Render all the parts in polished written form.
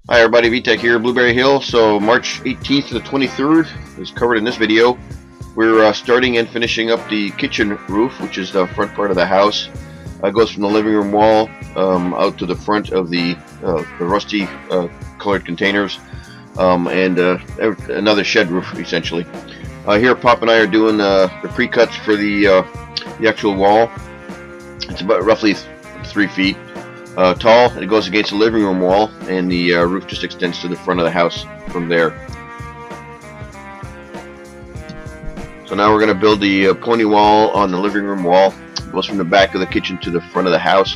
Hi everybody, VTech here, Blueberry Hill. So March 18th to the 23rd is covered in this video. We're starting and finishing up the kitchen roof, which is the front part of the house. It goes from the living room wall out to the front of the rusty colored containers and another shed roof essentially. Here Pop and I are doing the pre-cuts for the actual wall. It's about roughly 3 feet. Tall. It goes against the living room wall, and the roof just extends to the front of the house from there. So now we're going to build the pony wall on the living room wall. It goes from the back of the kitchen to the front of the house.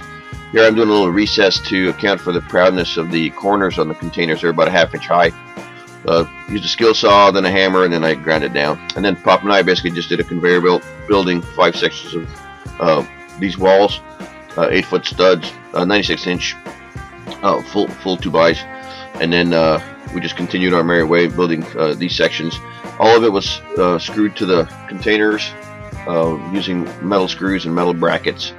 Here I'm doing a little recess to account for the proudness of the corners on the containers. They're about a ½ inch high. Used a skill saw, then a hammer, and then I ground it down. And then Pop and I basically just did a conveyor belt building 5 sections of these walls. 8-foot studs, 96-inch full 2x, and then we just continued our merry way building these sections. All of it was screwed to the containers using metal screws and metal brackets,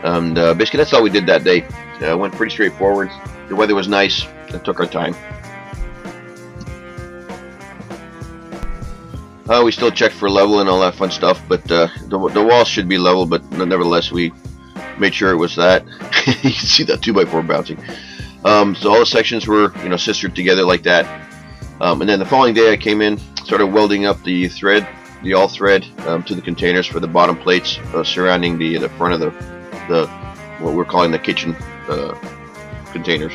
and basically that's all we did that day. It went pretty straightforward. The weather was nice. It took our time. We still checked for level and all that fun stuff, but the walls should be level, but nevertheless we made sure it was that. You can see that 2x4 bouncing. So all the sections were, sistered together like that. And then the following day I came in, started welding up the thread, the all thread, to the containers for the bottom plates surrounding the front of the what we're calling the kitchen containers.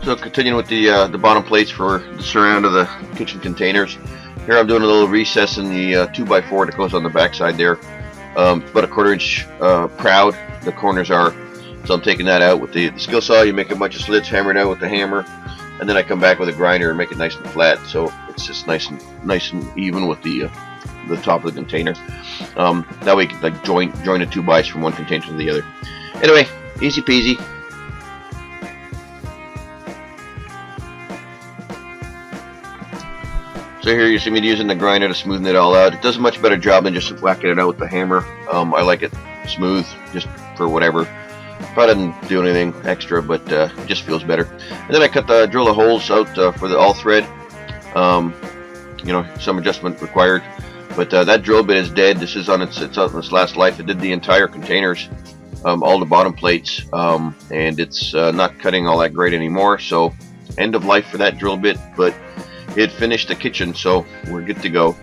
So continuing with the bottom plates for the surround of the kitchen containers. Here I'm doing a little recess in the 2x4 that goes on the back side there. About a 1/4 inch proud the corners are, so I'm taking that out with the skill saw. You make a bunch of slits, hammer it out with the hammer, and then I come back with a grinder and make it nice and flat, so it's just nice and even with the top of the container. That way you can like join the 2x from one container to the other. Anyway, easy peasy. So here you see me using the grinder to smoothen it all out. It does a much better job than just whacking it out with the hammer. I like it smooth, just for whatever. Probably doesn't do anything extra, but it just feels better. And then I drill the holes out for the all thread. Some adjustment required, but that drill bit is dead. This is on its last life. It did the entire containers, all the bottom plates, and it's not cutting all that great anymore. So end of life for that drill bit, but it finished the kitchen, so we're good to go.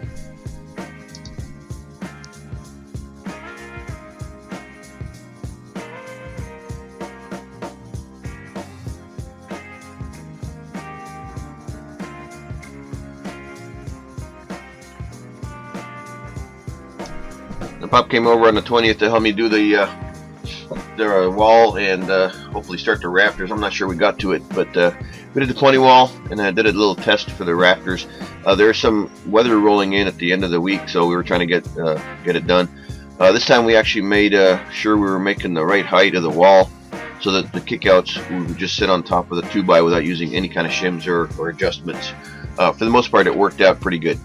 The Pop came over on the 20th to help me do the wall and hopefully start the rafters. I'm not sure we got to it, but we did the 20 wall, and I did a little test for the rafters. There's some weather rolling in at the end of the week, so we were trying to get it done. This time we actually made sure we were making the right height of the wall, so that the kickouts would just sit on top of the 2x without using any kind of shims or adjustments. For the most part, it worked out pretty good.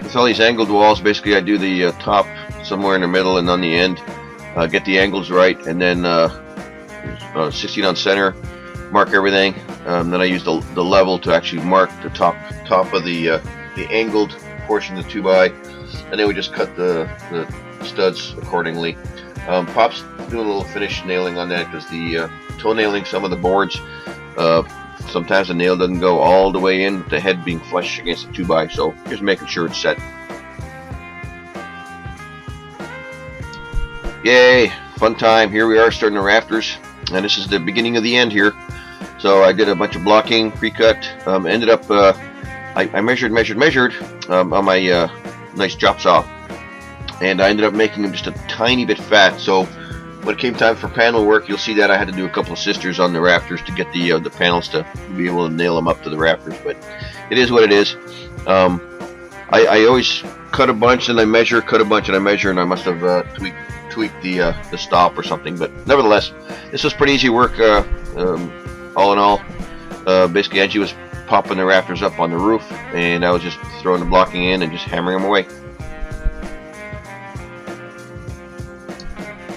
With all these angled walls, basically I do the top somewhere in the middle and on the end, get the angles right, and then 16 on center, mark everything. Then I use the level to actually mark the top of the angled portion of the 2x, and then we just cut the studs accordingly. Pop's doing a little finish nailing on that because the toe nailing some of the boards, sometimes the nail doesn't go all the way in, with the head being flush against the 2x, so just making sure it's set. Yay, fun time. Here we are starting the rafters, and this is the beginning of the end here. So I did a bunch of blocking, pre-cut, ended up I measured on my nice chop saw, and I ended up making them just a tiny bit fat. So when it came time for panel work, you'll see that I had to do a couple of sisters on the rafters to get the panels to be able to nail them up to the rafters, but it is what it is. I always cut a bunch and I measure, cut a bunch and I measure, and I must have tweaked the stop or something, but nevertheless this was pretty easy work. All in all, basically Angie was popping the rafters up on the roof, and I was just throwing the blocking in and just hammering them away.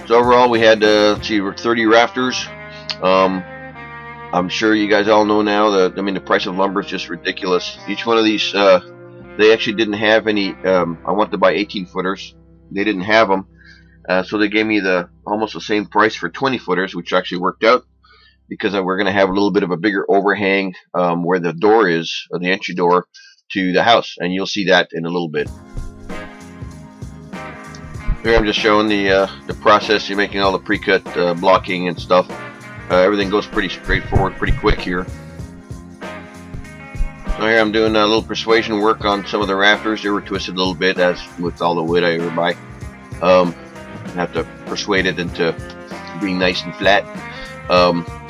So overall we had 30 rafters, I'm sure you guys all know now that, I mean, the price of lumber is just ridiculous. Each one of these, they actually didn't have any. I wanted to buy 18 footers. They didn't have them, so they gave me almost the same price for 20 footers, which actually worked out because we're going to have a little bit of a bigger overhang where the door is, or the entry door to the house, and you'll see that in a little bit. Here I'm just showing the process. You're making all the pre-cut blocking and stuff. Everything goes pretty straightforward, pretty quick here. So here I'm doing a little persuasion work on some of the rafters. They were twisted a little bit, as with all the wood I ever buy. I have to persuade it into being nice and flat.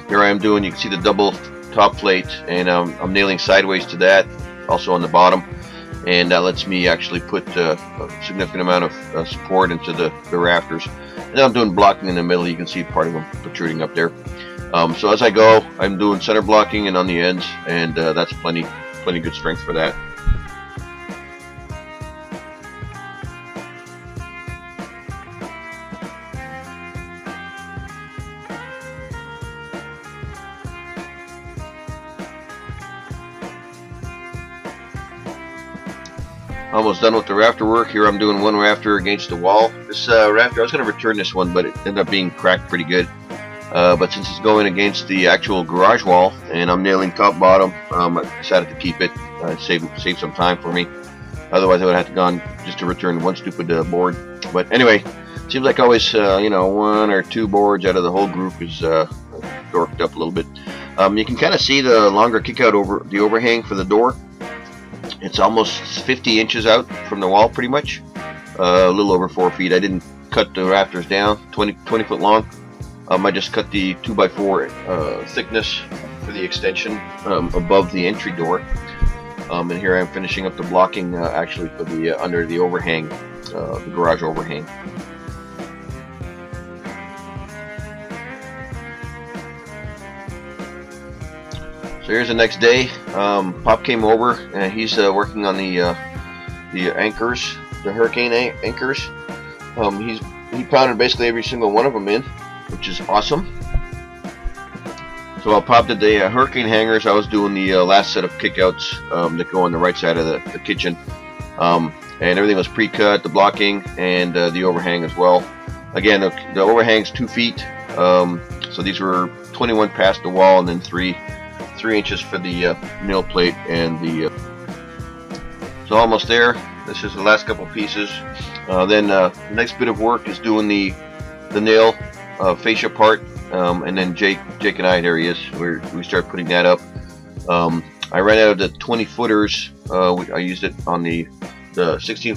Here I am doing, you can see the double top plate, and I'm nailing sideways to that, also on the bottom, and that lets me actually put a significant amount of support into the rafters. And then I'm doing blocking in the middle. You can see part of them protruding up there. So as I go, I'm doing center blocking and on the ends, and that's plenty good strength for that. Almost done with the rafter work. Here I'm doing one rafter against the wall. This rafter, I was going to return this one, but it ended up being cracked pretty good. But since it's going against the actual garage wall and I'm nailing top bottom, I decided to keep it. Save some time for me. Otherwise I would have to gone just to return one stupid board. But anyway, seems like always one or two boards out of the whole group is dorked up a little bit. You can kind of see the longer kick out over the overhang for the door. It's almost 50 inches out from the wall, pretty much. A little over 4 feet. I didn't cut the rafters down 20 foot long. I just cut the 2x4 thickness for the extension above the entry door. And here I'm finishing up the blocking actually for the under the overhang, the garage overhang. So here's the next day. Pop came over and he's working on the anchors, the hurricane anchors. He pounded basically every single one of them in, which is awesome. So while Pop did the hurricane hangers, I was doing the last set of kickouts that go on the right side of the kitchen. And everything was pre-cut, the blocking and the overhang as well. Again, the overhang's 2 feet. So these were 21 past the wall, and then 3 inches for the nail plate and the. So almost there. This is the last couple pieces. Then the next bit of work is doing the nail fascia part, and then Jake and I, there he is. We start putting that up. I ran out of the 20 footers. I used it on the 16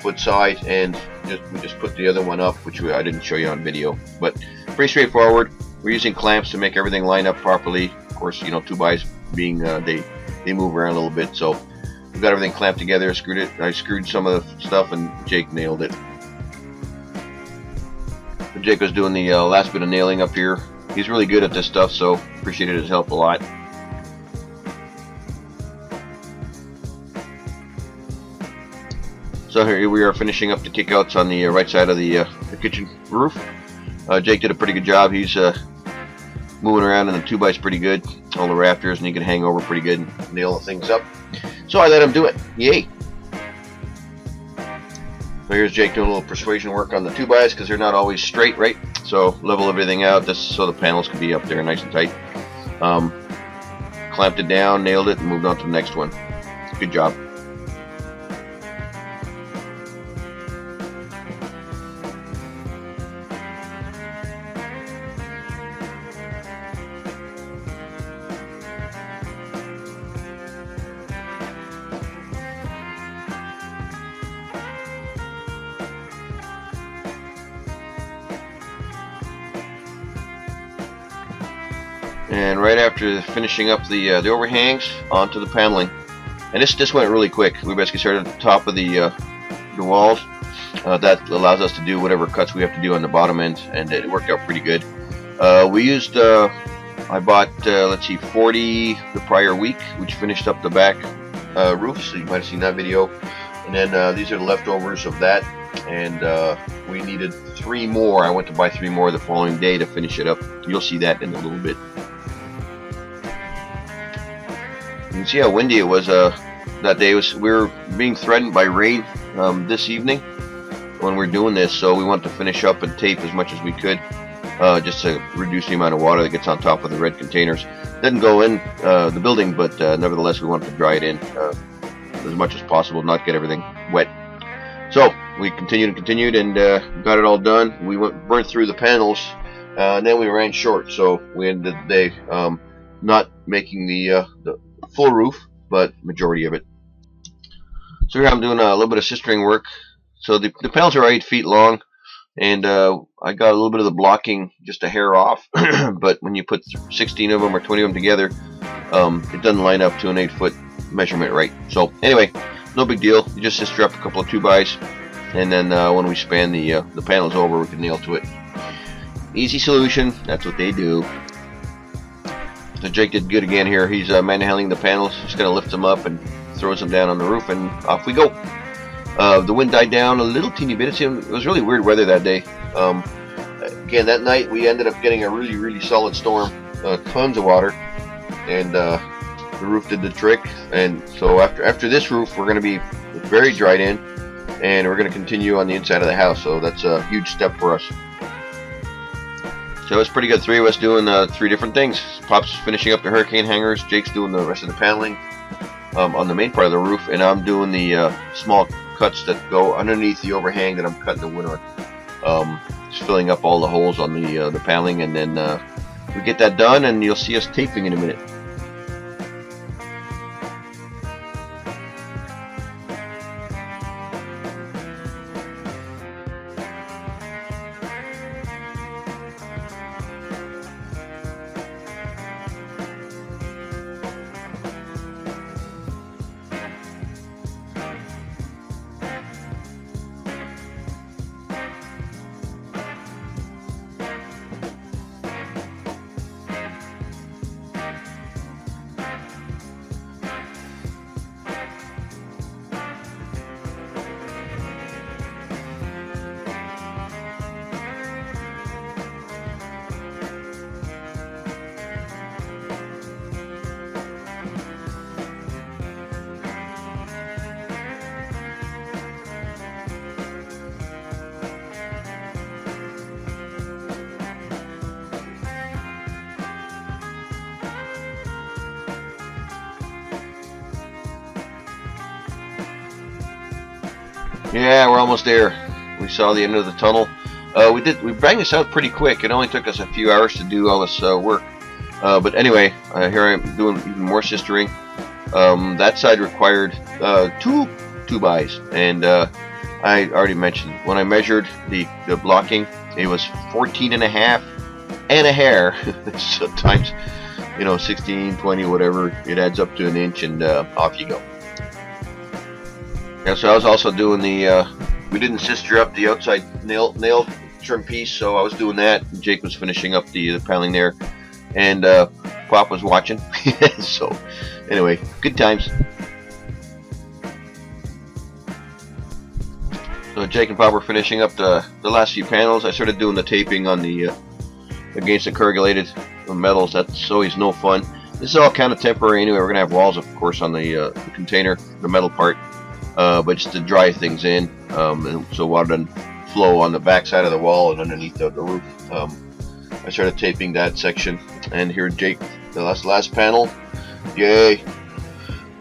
foot side, and we just put the other one up, which I didn't show you on video, but pretty straightforward. We're using clamps to make everything line up properly. Of course, 2x being they move around a little bit, so we've got everything clamped together. I screwed some of the stuff, and Jake nailed it. So Jake was doing the last bit of nailing up here. He's really good at this stuff, so appreciated his help a lot. So here we are finishing up the kickouts on the right side of the kitchen roof. Jake did a pretty good job. He's moving around in the 2x pretty good, all the rafters, and he can hang over pretty good and nail the things up. So I let him do it. Yay! So here's Jake doing a little persuasion work on the 2x because they're not always straight, right? So level everything out just so the panels can be up there nice and tight. Clamped it down, nailed it, and moved on to the next one. Good job. And right after finishing up the overhangs, onto the paneling. And this went really quick. We basically started at the top of the walls. That allows us to do whatever cuts we have to do on the bottom end, and it worked out pretty good. We used, I bought, let's see, 40 the prior week, which finished up the back roof, so you might have seen that video. And then these are the leftovers of that, and we needed 3 more. I went to buy 3 more the following day to finish it up. You'll see that in a little bit. You can see how windy it was that day. We were being threatened by rain this evening when we're doing this, so we wanted to finish up and tape as much as we could, just to reduce the amount of water that gets on top of the red containers. Doesn't go in the building, but nevertheless we wanted to dry it in as much as possible, not get everything wet. So we continued and got it all done. We burnt through the panels, and then we ran short, so we ended the day not making the full roof, but majority of it. So here I'm doing a little bit of sistering work. So the panels are 8 feet long, and I got a little bit of the blocking just a hair off, but when you put 16 of them or 20 of them together, it doesn't line up to an 8-foot measurement right. So anyway, no big deal. You just sister up a couple of 2x, and then when we span the panels over, we can nail to it. Easy solution. That's what they do. So Jake did good again here. He's manhandling the panels. Just gonna lift them up and throws them down on the roof, and off we go. The wind died down a little teeny bit. It was really weird weather that day. Again, that night we ended up getting a really solid storm, tons of water, and the roof did the trick. And so after this roof, we're going to be very dried in, and we're going to continue on the inside of the house. So that's a huge step for us. So it's pretty good. 3 of us doing 3 different things. Pop's finishing up the hurricane hangers. Jake's doing the rest of the paneling on the main part of the roof, and I'm doing the small cuts that go underneath the overhang that I'm cutting the wood on. Just filling up all the holes on the paneling, and then we get that done, and you'll see us taping in a minute. Yeah, we're almost there. We saw the end of the tunnel. We banged this out pretty quick. It only took us a few hours to do all this work. But anyway, here I am doing even more sistering. That side required 2 2x, and I already mentioned when I measured the blocking, it was 14.5 and a hair. So times, 16, 20, whatever, it adds up to an inch, and off you go. Yeah, so I was also doing we didn't sister up the outside nail trim piece, so I was doing that. Jake was finishing up the paneling there, and Pop was watching. So anyway, good times. So Jake and Pop were finishing up the last few panels. I started doing the taping on the against the corrugated metals. That's always no fun. This is all kind of temporary anyway. We're gonna have walls, of course, on the container, the metal part. But just to dry things in, and so water doesn't flow on the back side of the wall and underneath the roof. I started taping that section, and here Jake, the last panel. Yay!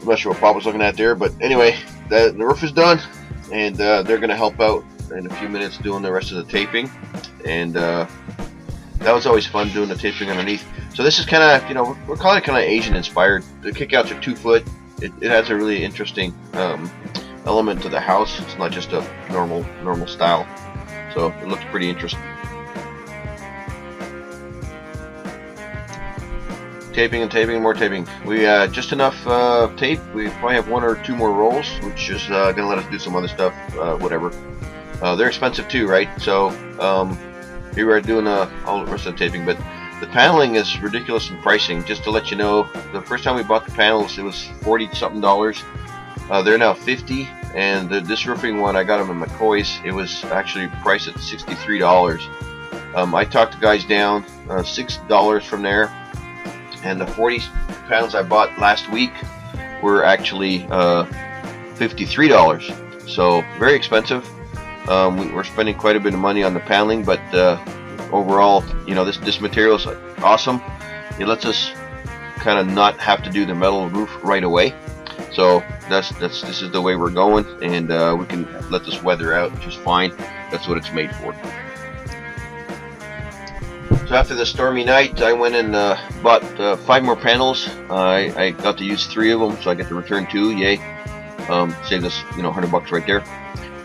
I'm not sure what Pop was looking at there, but anyway, the roof is done, and they're going to help out in a few minutes doing the rest of the taping, and that was always fun doing the taping underneath. So this is kind of, we're calling it kind of Asian inspired. The kickouts are 2 foot. It has a really interesting element to the house. It's not just a normal style, so it looks pretty interesting. Taping and more taping. We just enough tape. We probably have 1 or 2 more rolls, which is gonna let us do some other stuff, whatever. They're expensive too, right? So here we're doing all the rest of the taping, but the paneling is ridiculous in pricing. Just to let you know, the first time we bought the panels, it was $40-something. They're now $50, and this roofing one I got them in McCoy's. It was actually priced at $63. I talked the guys down $6 from there, and the 40 pounds I bought last week were actually $53. So very expensive. We're spending quite a bit of money on the paneling, but overall, you know, this material is awesome. It lets us kind of not have to do the metal roof right away. So this is the way we're going, and we can let this weather out just fine. That's what it's made for. So after the stormy night, I went and bought 5 more panels. I got to use 3 of them, so I get to return 2. Yay! Saved us, you know, $100 right there.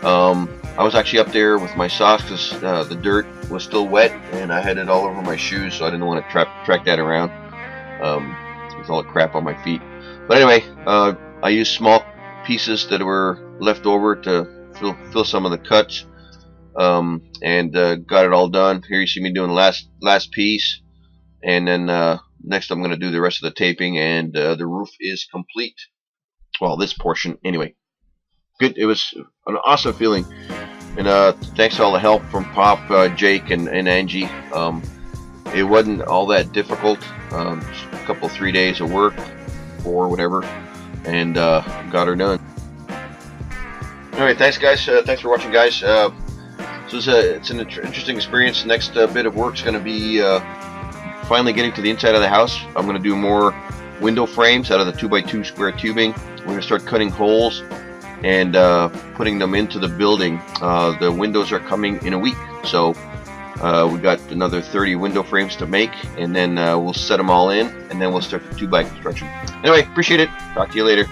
I was actually up there with my socks because the dirt was still wet, and I had it all over my shoes, so I didn't want to track that around. With all the crap on my feet. But anyway, I used small pieces that were left over to fill some of the cuts, and got it all done. Here you see me doing last piece, and then next I'm going to do the rest of the taping, and the roof is complete. Well, this portion anyway. Good. It was an awesome feeling, and thanks to all the help from Pop, Jake, and Angie. It wasn't all that difficult. A couple 3 days of work, or whatever, and got her done. Alright, thanks guys. Thanks for watching, guys. So it's an interesting experience. Next bit of work is going to be finally getting to the inside of the house. I'm going to do more window frames out of the 2x2 square tubing. We're going to start cutting holes and putting them into the building. The windows are coming in a week, so we got another 30 window frames to make, and then we'll set them all in, and then we'll start the 2x construction. Anyway, appreciate it. Talk to you later.